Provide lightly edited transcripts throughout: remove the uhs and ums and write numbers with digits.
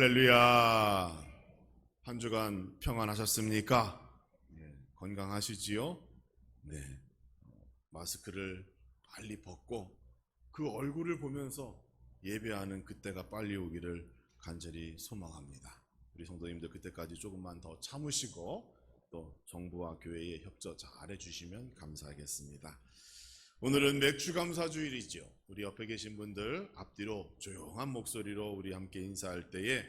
할렐루야. 한 주간 평안하셨습니까? 건강하시지요? 네. 마스크를 빨리 벗고 그 얼굴을 보면서 예배하는 그때가 빨리 오기를 간절히 소망합니다. 우리 성도님들 그때까지 조금만 더 참으시고 또 정부와 교회에 협조 잘 해주시면 감사하겠습니다. 오늘은 맥주감사주일이죠. 우리 옆에 계신 분들 앞뒤로 조용한 목소리로 우리 함께 인사할 때에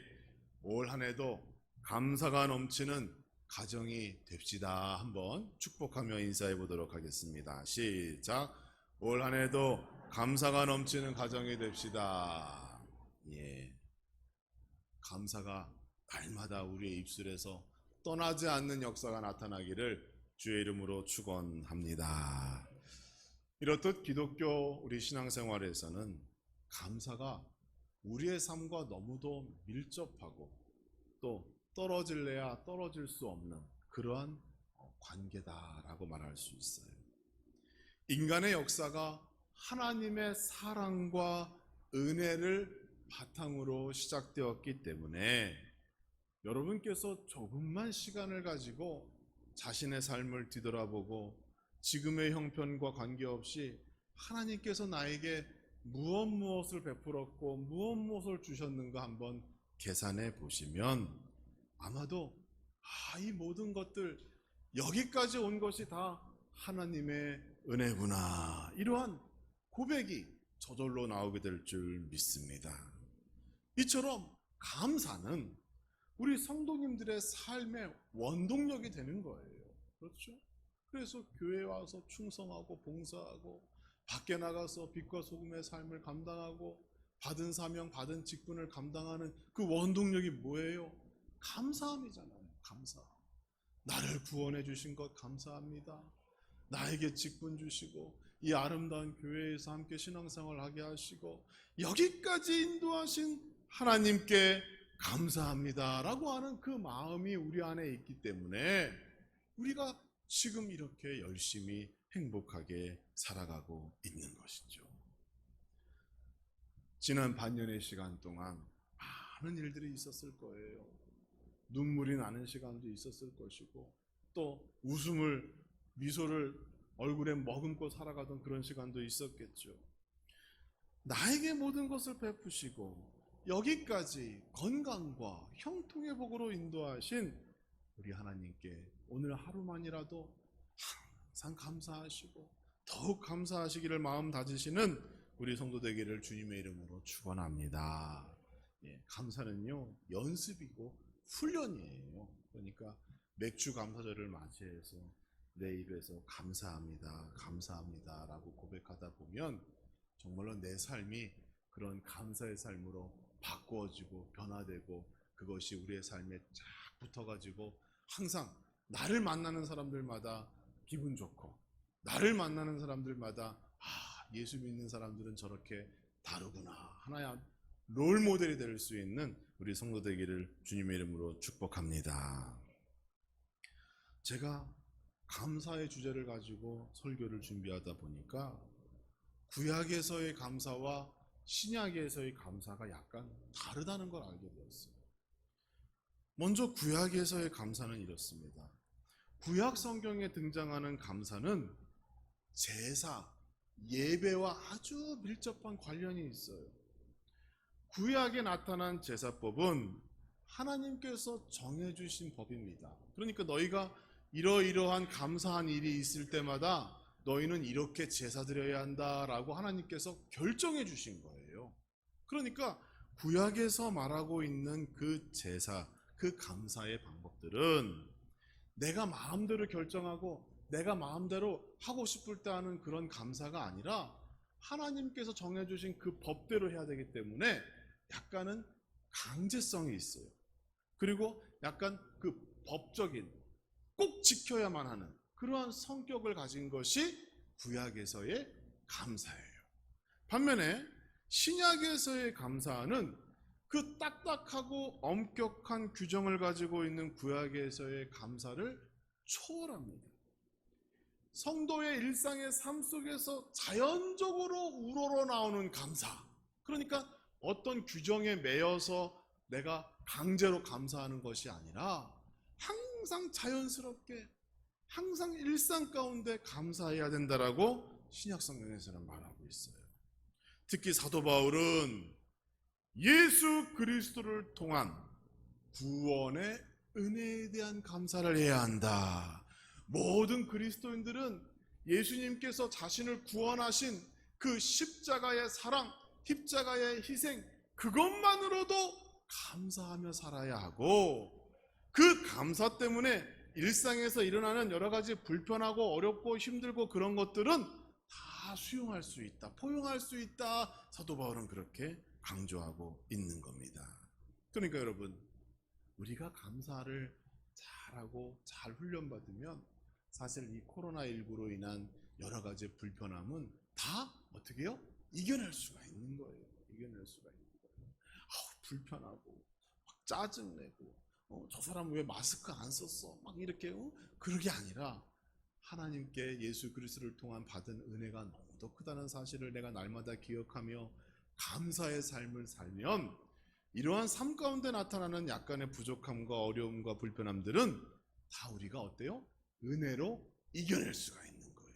올 한 해도 감사가 넘치는 가정이 됩시다. 한번 축복하며 인사해 보도록 하겠습니다. 시작. 올 한 해도 감사가 넘치는 가정이 됩시다. 감사가 날마다 우리의 입술에서 떠나지 않는 역사가 나타나기를 주의 이름으로 축원합니다. 이렇듯 기독교 우리 신앙생활에서는 감사가 우리의 삶과 너무도 밀접하고 또 떨어질래야 떨어질 수 없는 그러한 관계다라고 말할 수 있어요. 인간의 역사가 하나님의 사랑과 은혜를 바탕으로 시작되었기 때문에 여러분께서 조금만 시간을 가지고 자신의 삶을 뒤돌아보고 지금의 형편과 관계없이 하나님께서 나에게 무엇을 베풀었고 무엇을 주셨는가 한번 계산해 보시면 아마도 이 모든 것들 여기까지 온 것이 다 하나님의 은혜구나, 이러한 고백이 저절로 나오게 될 줄 믿습니다. 이처럼 감사는 우리 성도님들의 삶의 원동력이 되는 거예요. 그렇죠? 그래서 교회에 와서 충성하고 봉사하고 밖에 나가서 빛과 소금의 삶을 감당하고 받은 사명, 받은 직분을 감당하는 그 원동력이 뭐예요? 감사함이잖아요. 감사함. 나를 구원해 주신 것 감사합니다. 나에게 직분 주시고 이 아름다운 교회에서 함께 신앙생활을 하게 하시고 여기까지 인도하신 하나님께 감사합니다 라고 하는 그 마음이 우리 안에 있기 때문에 우리가 지금 이렇게 열심히 행복하게 살아가고 있는 것이죠. 지난 반년의 시간 동안 많은 일들이 있었을 거예요. 눈물이 나는 시간도 있었을 것이고 또 미소를 얼굴에 머금고 살아가던 그런 시간도 있었겠죠. 나에게 모든 것을 베푸시고 여기까지 건강과 형통의 복으로 인도하신 우리 하나님께 오늘 하루만이라도 항상 감사하시고 더욱 감사하시기를 마음 다지시는 우리 성도 되기를 주님의 이름으로 축원합니다. 감사는요 연습이고 훈련이에요. 그러니까 맥주 감사절을 맞이해서 내 입에서 감사합니다, 감사합니다 라고 고백하다 보면 정말로 내 삶이 그런 감사의 삶으로 바꾸어지고 변화되고 그것이 우리의 삶에 쫙 붙어가지고 항상 나를 만나는 사람들마다 기분 좋고 나를 만나는 사람들마다 예수 믿는 사람들은 저렇게 다르구나, 하나의 롤 모델이 될 수 있는 우리 성도 되기를 주님의 이름으로 축복합니다. 제가 감사의 주제를 가지고 설교를 준비하다 보니까 구약에서의 감사와 신약에서의 감사가 약간 다르다는 걸 알게 되었어요. 먼저 구약에서의 감사는 이렇습니다. 구약 성경에 등장하는 감사는 제사, 예배와 아주 밀접한 관련이 있어요. 구약에 나타난 제사법은 하나님께서 정해주신 법입니다. 그러니까 너희가 이러이러한 감사한 일이 있을 때마다 너희는 이렇게 제사 드려야 한다라고 하나님께서 결정해 주신 거예요. 그러니까 구약에서 말하고 있는 그 제사, 그 감사의 방법들은 내가 마음대로 결정하고 내가 마음대로 하고 싶을 때 하는 그런 감사가 아니라 하나님께서 정해주신 그 법대로 해야 되기 때문에 약간은 강제성이 있어요. 그리고 약간 그 법적인 꼭 지켜야만 하는 그러한 성격을 가진 것이 구약에서의 감사예요. 반면에 신약에서의 감사는 그 딱딱하고 엄격한 규정을 가지고 있는 구약에서의 감사를 초월합니다. 성도의 일상의 삶 속에서 자연적으로 우러러 나오는 감사. 그러니까 어떤 규정에 매여서 내가 강제로 감사하는 것이 아니라 항상 자연스럽게 항상 일상 가운데 감사해야 된다라고 신약 성경에서는 말하고 있어요. 특히 사도 바울은 예수 그리스도를 통한 구원의 은혜에 대한 감사를 해야 한다. 모든 그리스도인들은 예수님께서 자신을 구원하신 그 십자가의 사랑, 십자가의 희생, 그것만으로도 감사하며 살아야 하고, 그 감사 때문에 일상에서 일어나는 여러 가지 불편하고 어렵고 힘들고 그런 것들은 다 수용할 수 있다, 포용할 수 있다. 사도 바울은 그렇게 강조하고 있는 겁니다. 그러니까 여러분, 우리가 감사를 잘하고 잘 훈련받으면 사실 이 코로나19로 인한 여러 가지 불편함은 다 어떻게 해요? 이겨낼 수가 있는 거예요. 이겨낼 수가 있는 거예요. 불편하고 막 짜증내고 저 사람 왜 마스크 안 썼어? 막 이렇게 그런 게 아니라 하나님께 예수 그리스도를 통한 받은 은혜가 너무도 크다는 사실을 내가 날마다 기억하며 감사의 삶을 살면 이러한 삶 가운데 나타나는 약간의 부족함과 어려움과 불편함들은 다 우리가 어때요? 은혜로 이겨낼 수가 있는 거예요.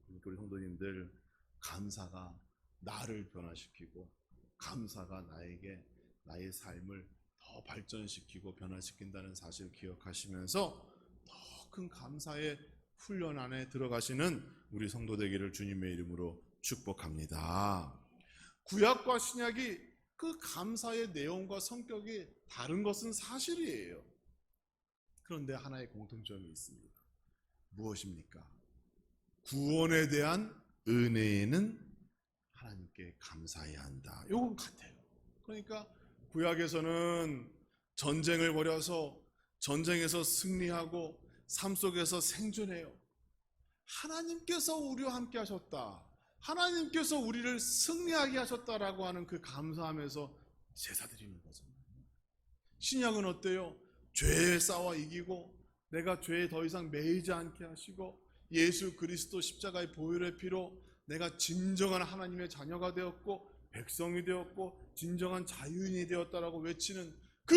그러니까 우리 성도님들, 감사가 나를 변화시키고 감사가 나에게 나의 삶을 더 발전시키고 변화시킨다는 사실을 기억하시면서 더 큰 감사의 훈련 안에 들어가시는 우리 성도 되기를 주님의 이름으로 축복합니다. 구약과 신약이 그 감사의 내용과 성격이 다른 것은 사실이에요. 그런데 하나의 공통점이 있습니다. 무엇입니까? 구원에 대한 은혜에는 하나님께 감사해야 한다. 이건 같아요. 그러니까 구약에서는 전쟁을 벌여서 전쟁에서 승리하고 삶 속에서 생존해요. 하나님께서 우리와 함께 하셨다, 하나님께서 우리를 승리하게 하셨다라고 하는 그 감사하면서 제사 드리는 거잖아요. 신약은 어때요? 죄에 싸워 이기고 내가 죄에 더 이상 매이지 않게 하시고 예수 그리스도 십자가의 보혈의 피로 내가 진정한 하나님의 자녀가 되었고 백성이 되었고 진정한 자유인이 되었다라고 외치는 그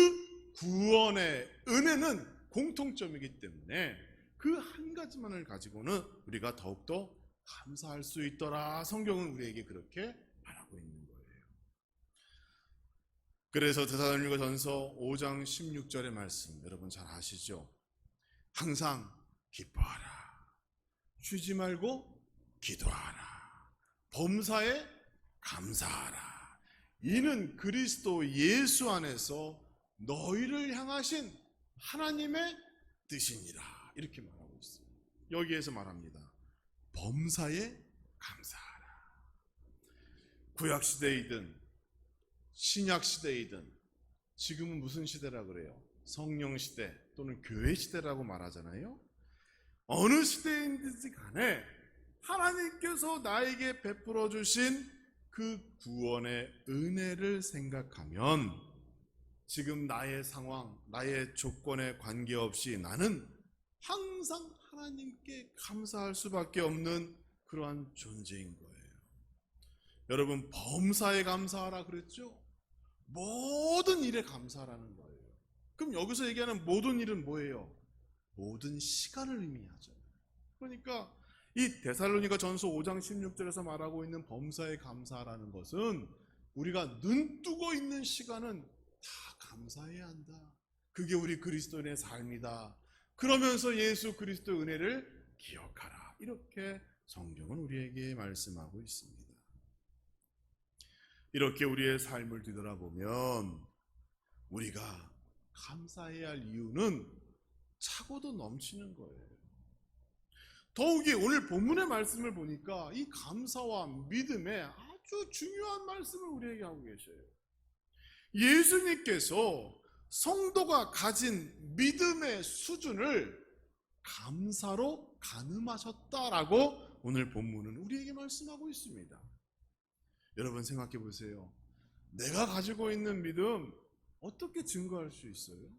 구원의 은혜는 공통점이기 때문에 그 한 가지만을 가지고는 우리가 더욱더 감사할 수 있더라. 성경은 우리에게 그렇게 말하고 있는 거예요. 그래서 데살로니가전서 5장 16절의 말씀 여러분 잘 아시죠? 항상 기뻐하라, 쉬지 말고 기도하라, 범사에 감사하라, 이는 그리스도 예수 안에서 너희를 향하신 하나님의 뜻이니라. 이렇게 말하고 있어요. 여기에서 말합니다. 범사에 감사하라. 구약시대이든 신약시대이든 지금은 무슨 시대라 그래요? 성령시대 또는 교회시대라고 말하잖아요. 어느 시대인지 간에 하나님께서 나에게 베풀어 주신 그 구원의 은혜를 생각하면 지금 나의 상황, 나의 조건에 관계없이 나는 항상 하나님께 감사할 수밖에 없는 그러한 존재인 거예요. 여러분, 범사에 감사하라 그랬죠? 모든 일에 감사하라는 거예요. 그럼 여기서 얘기하는 모든 일은 뭐예요? 모든 시간을 의미하죠. 그러니까 이 데살로니가 전서 5장 16절에서 말하고 있는 범사에 감사하라는 것은 우리가 눈 뜨고 있는 시간은 다 감사해야 한다. 그게 우리 그리스도인의 삶이다. 그러면서 예수 그리스도의 은혜를 기억하라. 이렇게 성경은 우리에게 말씀하고 있습니다. 이렇게 우리의 삶을 뒤돌아보면 우리가 감사해야 할 이유는 차고도 넘치는 거예요. 더욱이 오늘 본문의 말씀을 보니까 이 감사와 믿음의 아주 중요한 말씀을 우리에게 하고 계셔요. 예수님께서 성도가 가진 믿음의 수준을 감사로 가늠하셨다라고 오늘 본문은 우리에게 말씀하고 있습니다. 여러분 생각해 보세요. 내가 가지고 있는 믿음 어떻게 증거할 수 있어요?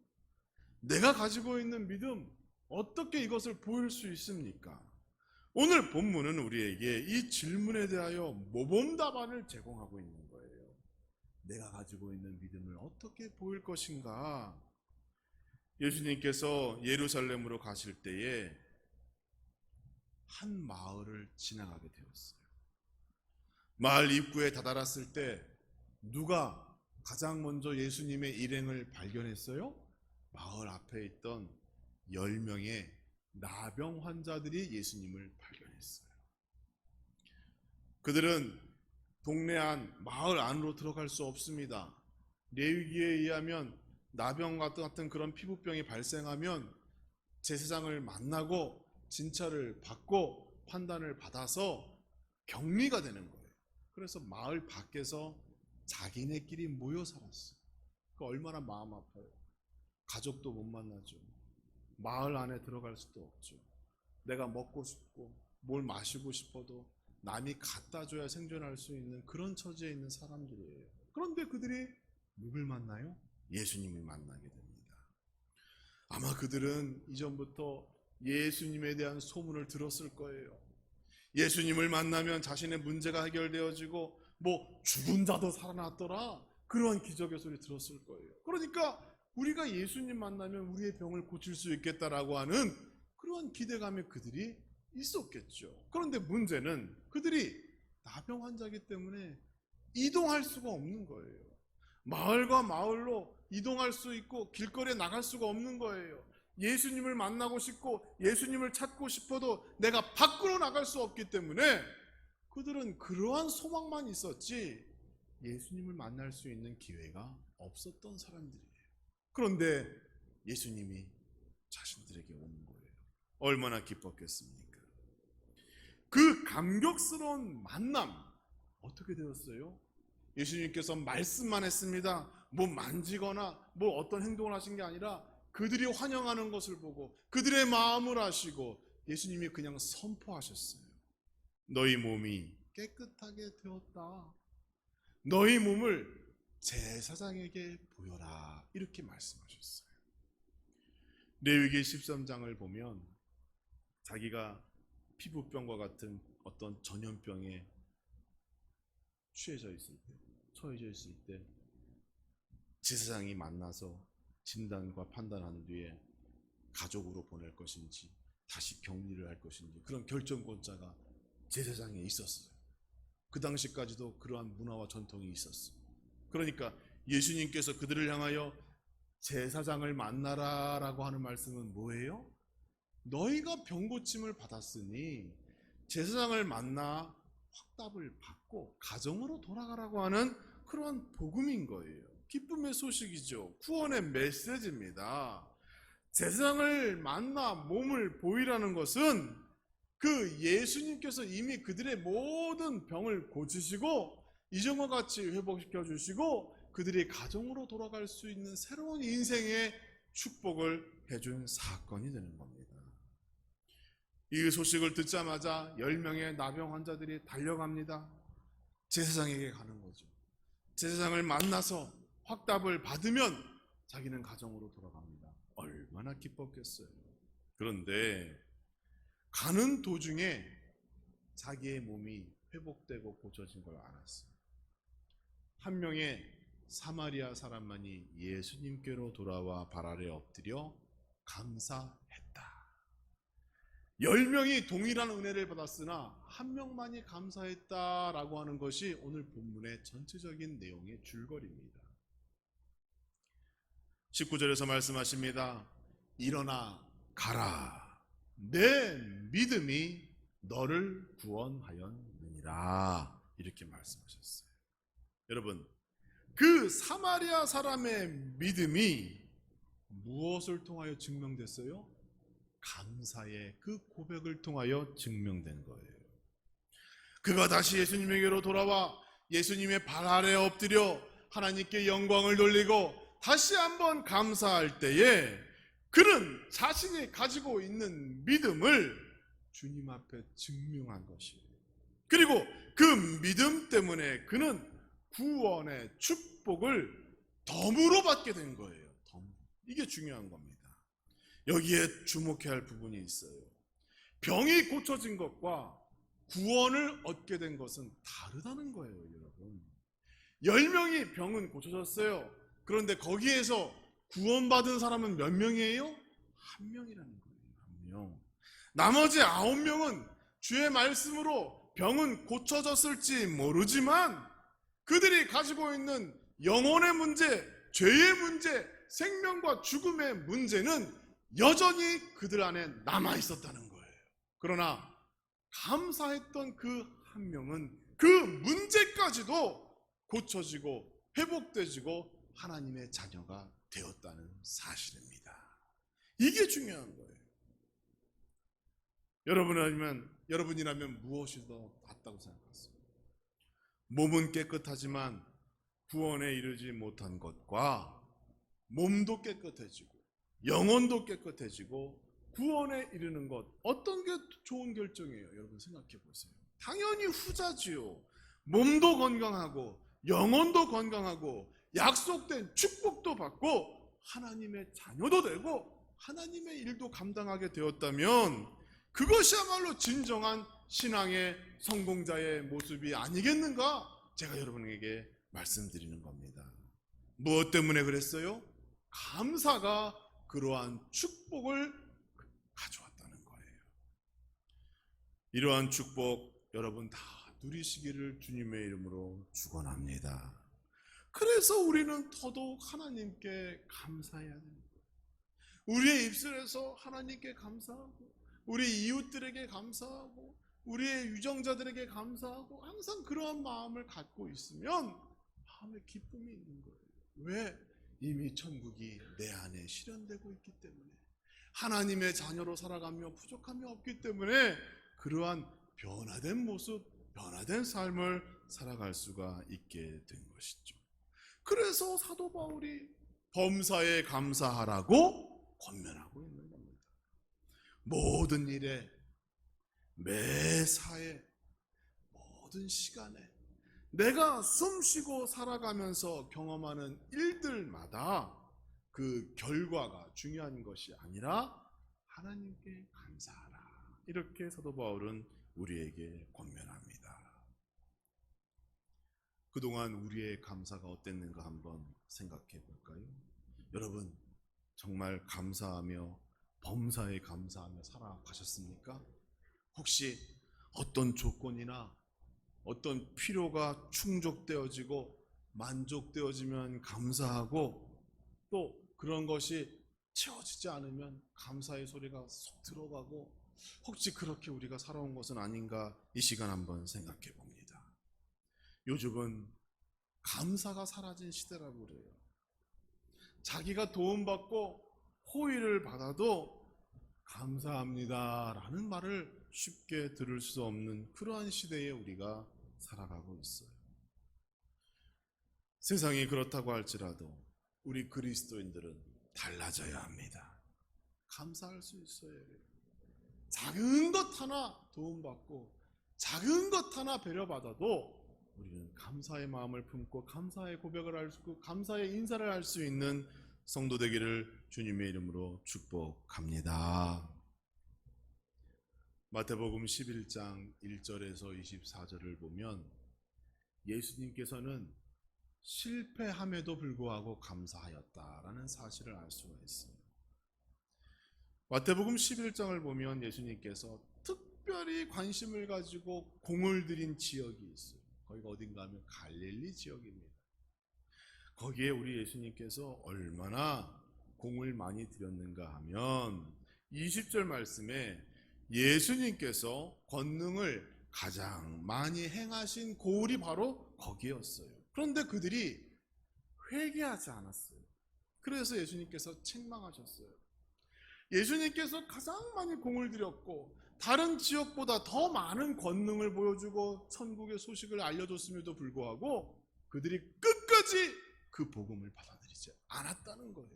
내가 가지고 있는 믿음 어떻게 이것을 보일 수 있습니까? 오늘 본문은 우리에게 이 질문에 대하여 모범 답안을 제공하고 있는 거예요. 내가 가지고 있는 믿음을 어떻게 보일 것인가? 예수님께서 예루살렘으로 가실 때에 한 마을을 지나가게 되었어요. 마을 입구에 다다랐을 때 누가 가장 먼저 예수님의 일행을 발견했어요? 마을 앞에 있던 10명의 나병 환자들이 예수님을 발견했어요. 그들은 동네 안, 마을 안으로 들어갈 수 없습니다. 레위기에 의하면 나병 같은 그런 피부병이 발생하면 제사장을 만나고 진찰을 받고 판단을 받아서 격리가 되는 거예요. 그래서 마을 밖에서 자기네끼리 모여 살았어요. 그 얼마나 마음 아파요. 가족도 못 만나죠. 마을 안에 들어갈 수도 없죠. 내가 먹고 싶고 뭘 마시고 싶어도 남이 갖다 줘야 생존할 수 있는 그런 처지에 있는 사람들이에요. 그런데 그들이 누굴 만나요? 예수님을 만나게 됩니다. 아마 그들은 이전부터 예수님에 대한 소문을 들었을 거예요. 예수님을 만나면 자신의 문제가 해결되어지고 뭐 죽은 자도 살아났더라, 그런 기적의 소리 들었을 거예요. 그러니까 우리가 예수님 만나면 우리의 병을 고칠 수 있겠다라고 하는 그런 기대감에 그들이 있었겠죠. 그런데 문제는 그들이 나병 환자이기 때문에 이동할 수가 없는 거예요. 마을과 마을로 이동할 수 있고 길거리에 나갈 수가 없는 거예요. 예수님을 만나고 싶고 예수님을 찾고 싶어도 내가 밖으로 나갈 수 없기 때문에 그들은 그러한 소망만 있었지 예수님을 만날 수 있는 기회가 없었던 사람들이에요. 그런데 예수님이 자신들에게 오는 거예요. 얼마나 기뻤겠습니까? 그 감격스러운 만남 어떻게 되었어요? 예수님께서 말씀만 했습니다. 뭐 만지거나 뭐 어떤 행동을 하신 게 아니라 그들이 환영하는 것을 보고 그들의 마음을 아시고 예수님이 그냥 선포하셨어요. 너희 몸이 깨끗하게 되었다. 너희 몸을 제사장에게 보여라. 이렇게 말씀하셨어요. 레위기 13장을 보면 자기가 피부병과 같은 어떤 전염병에 취해져 있을 때, 처해져 있을 때 제사장이 만나서 진단과 판단한 뒤에 가족으로 보낼 것인지 다시 격리를 할 것인지 그런 결정권자가 제사장에 있었어요. 그 당시까지도 그러한 문화와 전통이 있었어요. 그러니까 예수님께서 그들을 향하여 제사장을 만나라 라고 하는 말씀은 뭐예요? 너희가 병고침을 받았으니 제사장을 만나 확답을 받고 가정으로 돌아가라고 하는 그러한 복음인 거예요. 기쁨의 소식이죠. 구원의 메시지입니다. 제사장을 만나 몸을 보이라는 것은 그 예수님께서 이미 그들의 모든 병을 고치시고 이전과 같이 회복시켜 주시고 그들이 가정으로 돌아갈 수 있는 새로운 인생의 축복을 해준 사건이 되는 겁니다. 이 소식을 듣자마자 10명의 나병 환자들이 달려갑니다. 제사장에게 가는 거죠. 제사장을 만나서 확답을 받으면 자기는 가정으로 돌아갑니다. 얼마나 기뻤겠어요. 그런데 가는 도중에 자기의 몸이 회복되고 고쳐진 걸 알았어요. 한 명의 사마리아 사람만이 예수님께로 돌아와 발 아래 엎드려 감사했다. 10명이 동일한 은혜를 받았으나 한 명만이 감사했다라고 하는 것이 오늘 본문의 전체적인 내용의 줄거리입니다. 19절에서 말씀하십니다. 일어나 가라. 내 믿음이 너를 구원하였느니라. 이렇게 말씀하셨어요. 여러분, 그 사마리아 사람의 믿음이 무엇을 통하여 증명됐어요? 감사의 그 고백을 통하여 증명된 거예요. 그가 다시 예수님에게로 돌아와 예수님의 발 아래 엎드려 하나님께 영광을 돌리고 다시 한번 감사할 때에 그는 자신이 가지고 있는 믿음을 주님 앞에 증명한 것이에요. 그리고 그 믿음 때문에 그는 구원의 축복을 덤으로 받게 된 거예요. 이게 중요한 겁니다. 여기에 주목해야 할 부분이 있어요. 병이 고쳐진 것과 구원을 얻게 된 것은 다르다는 거예요, 여러분. 10명이 병은 고쳐졌어요. 그런데 거기에서 구원받은 사람은 몇 명이에요? 한 명이라는 거예요. 한 명. 나머지 9명은 주의 말씀으로 병은 고쳐졌을지 모르지만 그들이 가지고 있는 영혼의 문제, 죄의 문제, 생명과 죽음의 문제는 여전히 그들 안에 남아 있었다는 거예요. 그러나 감사했던 그 한 명은 그 문제까지도 고쳐지고 회복되지고 하나님의 자녀가 되었다는 사실입니다. 이게 중요한 거예요. 여러분이라면 무엇이 더 낫다고 생각하세요? 몸은 깨끗하지만 구원에 이르지 못한 것과 몸도 깨끗해지고 영혼도 깨끗해지고 구원에 이르는 것, 어떤 게 좋은 결정이에요? 여러분 생각해 보세요. 당연히 후자지요. 몸도 건강하고 영혼도 건강하고 약속된 축복도 받고 하나님의 자녀도 되고 하나님의 일도 감당하게 되었다면 그것이야말로 진정한 신앙의 성공자의 모습이 아니겠는가? 제가 여러분에게 말씀드리는 겁니다. 무엇 때문에 그랬어요? 감사가 그러한 축복을 가져왔다는 거예요. 이러한 축복 여러분 다 누리시기를 주님의 이름으로 축원합니다. 그래서 우리는 더더욱 하나님께 감사해야 됩니다. 우리의 입술에서 하나님께 감사하고 우리 이웃들에게 감사하고 우리의 유정자들에게 감사하고 항상 그러한 마음을 갖고 있으면 마음에 기쁨이 있는 거예요. 왜? 이미 천국이 내 안에 실현되고 있기 때문에, 하나님의 자녀로 살아가며 부족함이 없기 때문에 그러한 변화된 모습, 변화된 삶을 살아갈 수가 있게 된 것이죠. 그래서 사도 바울이 범사에 감사하라고 권면하고 있는 겁니다. 모든 일에, 매사에, 모든 시간에 내가 숨쉬고 살아가면서 경험하는 일들마다 그 결과가 중요한 것이 아니라 하나님께 감사하라. 이렇게 사도 바울은 우리에게 권면합니다. 그동안 우리의 감사가 어땠는가 한번 생각해 볼까요? 여러분 정말 감사하며 범사에 감사하며 살아가셨습니까? 혹시 어떤 조건이나 어떤 필요가 충족되어지고 만족되어지면 감사하고 또 그런 것이 채워지지 않으면 감사의 소리가 쏙 들어가고 혹시 그렇게 우리가 살아온 것은 아닌가 이 시간 한번 생각해 봅니다. 요즘은 감사가 사라진 시대라고 그래요. 자기가 도움받고 호의를 받아도 감사합니다 라는 말을 쉽게 들을 수 없는 그러한 시대에 우리가 살아가고 있어요. 세상이 그렇다고 할지라도 우리 그리스도인들은 달라져야 합니다. 감사할 수 있어야 해요. 작은 것 하나 도움받고 작은 것 하나 배려받아도 우리는 감사의 마음을 품고 감사의 고백을 할 수 있고 감사의 인사를 할 수 있는 성도 되기를 주님의 이름으로 축복합니다. 마태복음 11장 1절에서 24절을 보면 예수님께서는 실패함에도 불구하고 감사하였다라는 사실을 알 수가 있어요. 마태복음 11장을 보면 예수님께서 특별히 관심을 가지고 공을 들인 지역이 있어요. 거기가 어딘가 하면 갈릴리 지역입니다. 거기에 우리 예수님께서 얼마나 공을 많이 들였는가 하면 20절 말씀에 예수님께서 권능을 가장 많이 행하신 고을이 바로 거기였어요. 그런데 그들이 회개하지 않았어요. 그래서 예수님께서 책망하셨어요. 예수님께서 가장 많이 공을 들였고 다른 지역보다 더 많은 권능을 보여주고 천국의 소식을 알려줬음에도 불구하고 그들이 끝까지 그 복음을 받아들이지 않았다는 거예요.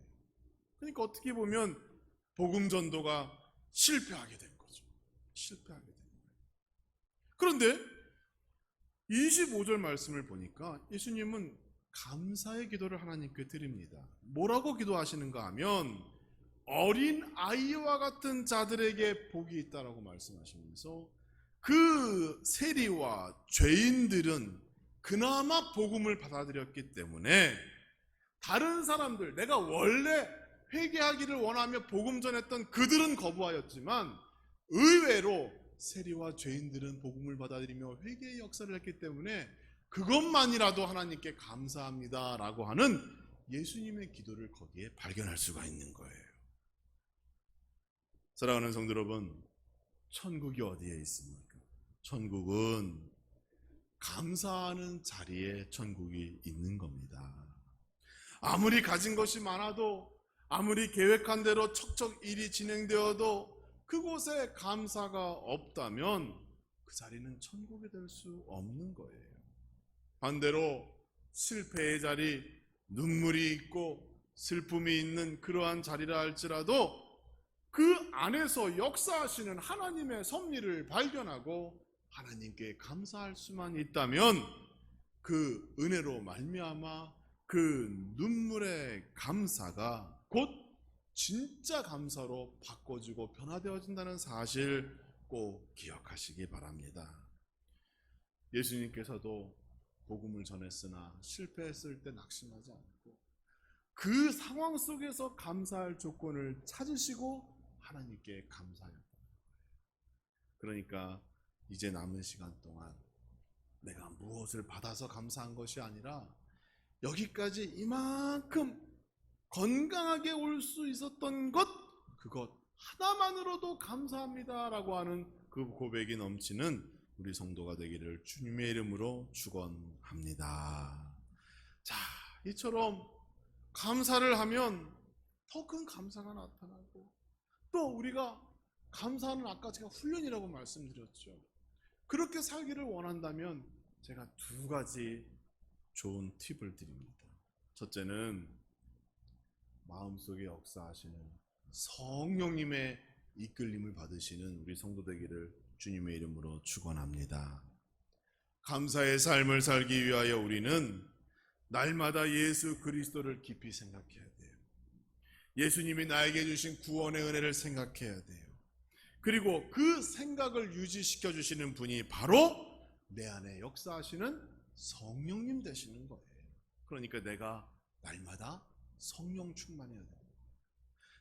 그러니까 어떻게 보면 복음 전도가 실패하게 된 거죠. 실패하게 된 거예요. 그런데 25절 말씀을 보니까 예수님은 감사의 기도를 하나님께 드립니다. 뭐라고 기도하시는가 하면 어린 아이와 같은 자들에게 복이 있다라고 말씀하시면서 그 세리와 죄인들은 그나마 복음을 받아들였기 때문에 다른 사람들, 내가 원래 회개하기를 원하며 복음 전했던 그들은 거부하였지만 의외로 세리와 죄인들은 복음을 받아들이며 회개의 역사를 했기 때문에 그것만이라도 하나님께 감사합니다라고 하는 예수님의 기도를 거기에 발견할 수가 있는 거예요. 사랑하는 성도 여러분, 천국이 어디에 있습니까? 천국은 감사하는 자리에 천국이 있는 겁니다. 아무리 가진 것이 많아도, 아무리 계획한 대로 척척 일이 진행되어도 그곳에 감사가 없다면 그 자리는 천국이 될 수 없는 거예요. 반대로 실패의 자리, 눈물이 있고 슬픔이 있는 그러한 자리라 할지라도 그 안에서 역사하시는 하나님의 섭리를 발견하고 하나님께 감사할 수만 있다면 그 은혜로 말미암아 그 눈물의 감사가 곧 진짜 감사로 바꿔지고 변화되어진다는 사실 꼭 기억하시기 바랍니다. 예수님께서도 복음을 전했으나 실패했을 때 낙심하지 않고 그 상황 속에서 감사할 조건을 찾으시고 하나님께 감사하였다. 그러니까 이제 남은 시간 동안 내가 무엇을 받아서 감사한 것이 아니라 여기까지 이만큼 건강하게 올 수 있었던 것, 그것 하나만으로도 감사합니다라고 하는 그 고백이 넘치는 우리 성도가 되기를 주님의 이름으로 축원합니다. 자, 이처럼 감사를 하면 더 큰 감사가 나타나고 또 우리가 감사는 아까 제가 훈련이라고 말씀드렸죠. 그렇게 살기를 원한다면 제가 두 가지 좋은 팁을 드립니다. 첫째는 마음속에 역사하시는 성령님의 이끌림을 받으시는 우리 성도 되기를 주님의 이름으로 축원합니다. 감사의 삶을 살기 위하여 우리는 날마다 예수 그리스도를 깊이 생각해야 돼요. 예수님이 나에게 주신 구원의 은혜를 생각해야 돼요. 그리고 그 생각을 유지시켜 주시는 분이 바로 내 안에 역사하시는 성령님 되시는 거예요. 그러니까 내가 날마다 성령 충만해야 돼요.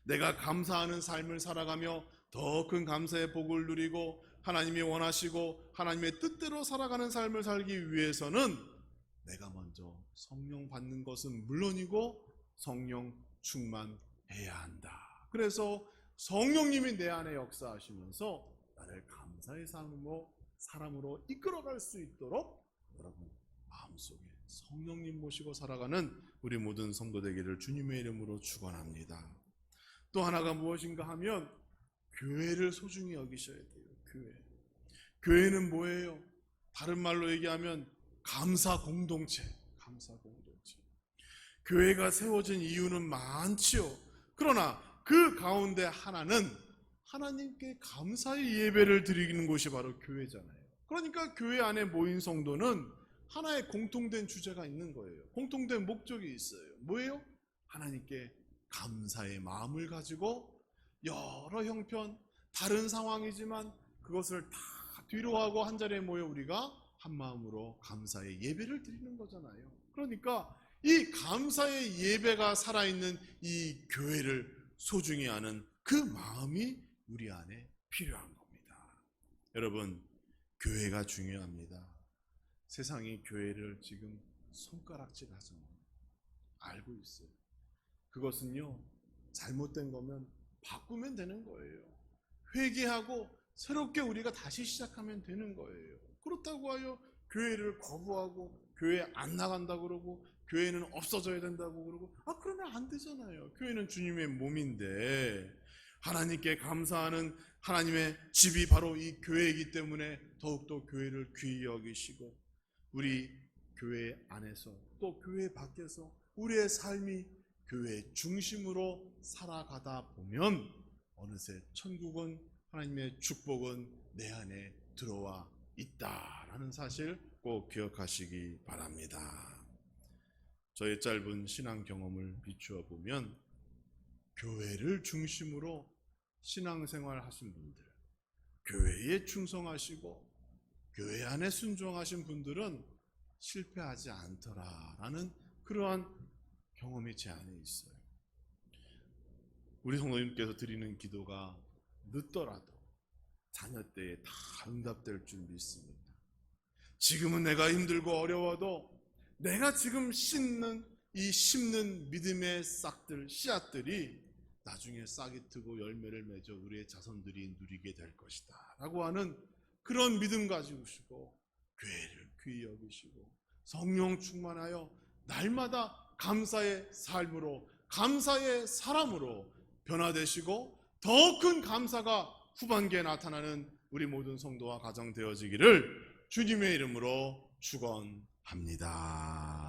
내가 감사하는 삶을 살아가며 더 큰 감사의 복을 누리고 하나님이 원하시고 하나님의 뜻대로 살아가는 삶을 살기 위해서는 내가 먼저 성령 받는 것은 물론이고 성령 충만해야 한다. 그래서 성령님이 내 안에 역사하시면서 나를 감사의 사람으로 이끌어갈 수 있도록 여러분 마음속에 성령님 모시고 살아가는 우리 모든 성도 되기를 주님의 이름으로 축원합니다. 또 하나가 무엇인가 하면 교회를 소중히 여기셔야 돼요. 교회는 뭐예요? 다른 말로 얘기하면 감사 공동체. 교회가 세워진 이유는 많지요. 그러나 그 가운데 하나는 하나님께 감사의 예배를 드리는 곳이 바로 교회잖아요. 그러니까 교회 안에 모인 성도는 하나의 공통된 주제가 있는 거예요. 공통된 목적이 있어요. 뭐예요? 하나님께 감사의 마음을 가지고 여러 형편, 다른 상황이지만 그것을 다 뒤로하고 한자리에 모여 우리가 한 마음으로 감사의 예배를 드리는 거잖아요. 그러니까 이 감사의 예배가 살아있는 이 교회를 소중히 하는 그 마음이 우리 안에 필요한 겁니다. 여러분, 교회가 중요합니다. 세상이 교회를 지금 손가락질 하잖아요. 알고 있어요. 그것은요, 잘못된 거면 바꾸면 되는 거예요. 회개하고 새롭게 우리가 다시 시작하면 되는 거예요. 그렇다고 하여 교회를 거부하고 교회 안 나간다고 그러고 교회는 없어져야 된다고 그러고 그러면 안 되잖아요. 교회는 주님의 몸인데 하나님께 감사하는 하나님의 집이 바로 이 교회이기 때문에 더욱더 교회를 귀히 여기시고 우리 교회 안에서 또 교회 밖에서 우리의 삶이 교회 중심으로 살아가다 보면 어느새 천국은 하나님의 축복은 내 안에 들어와 있다라는 사실 꼭 기억하시기 바랍니다. 저의 짧은 신앙 경험을 비추어 보면 교회를 중심으로 신앙생활 하신 분들, 교회에 충성하시고 교회 안에 순종하신 분들은 실패하지 않더라라는 그러한 경험이 제 안에 있어요. 우리 성도님께서 드리는 기도가 늦더라도 자녀 때에 다 응답될 줄 믿습니다. 지금은 내가 힘들고 어려워도 내가 지금 심는 믿음의 싹들, 씨앗들이 나중에 싹이 트고 열매를 맺어 우리의 자손들이 누리게 될 것이다 라고 하는 그런 믿음 가지시고 교회를 귀히 여기시고 성령 충만하여 날마다 감사의 삶으로, 감사의 사람으로 변화되시고 더 큰 감사가 후반기에 나타나는 우리 모든 성도와 가정 되어지기를 주님의 이름으로 축원합니다.